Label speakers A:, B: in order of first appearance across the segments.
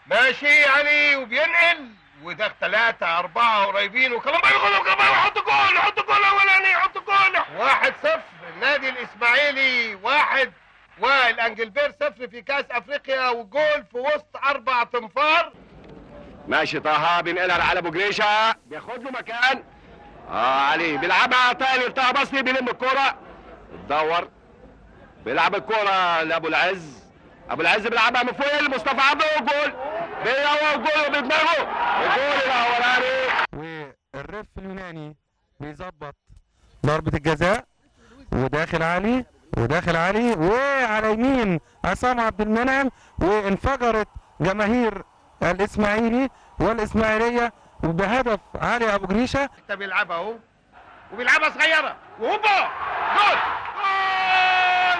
A: ماشي يعني وبينقل وده 3 4 قريبين وكمان بياخدوا كمان ويحطوا جول، يحطوا جول اولاني، يحطوا جول. 1-0 النادي الاسماعيلي 1 والانجلبير 0 في كاس افريقيا، وجول في وسط 4 تنفار.
B: ماشي طه بينقلها لعلي ابو جريشه، بياخد له مكان. علي بيلعبها تاني لطه بصري، بيلم الكوره بتدور، بيلعب الكوره لابو العز، ابو العز بيلعبها من فوق لمصطفى عبده، وجول بيهوى وجول بدماغه، الجول الاولاني.
C: والرف اليوناني بيظبط ضربه الجزاء، وداخل علي وداخل علي وعلى يمين عصام عبد المنعم، وانفجرت جماهير الاسماعيلي والاسماعيليه وبهدف علي ابو جريشه.
A: انت بيلعبها اهو وبيلعبها صغيره وهوبا جول، جول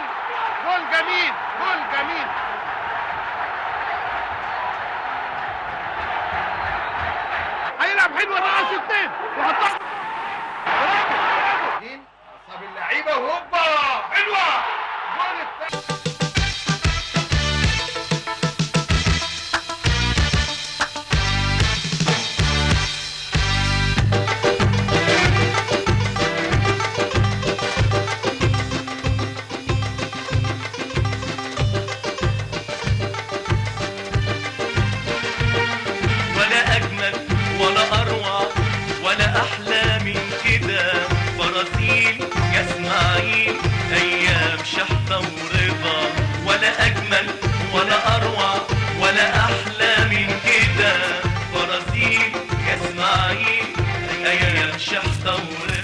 A: جول جميل، جول جميل. هيلعب حلوه ناقص 2 وحطها اصاب اللعيبه وهوبا حلوه جول الثاني.
D: يا اسماعيل ايام شحته ورضا، ولا اجمل ولا اروع ولا احلى من كده. برازيل يا اسماعيل ايام شحته ورضا.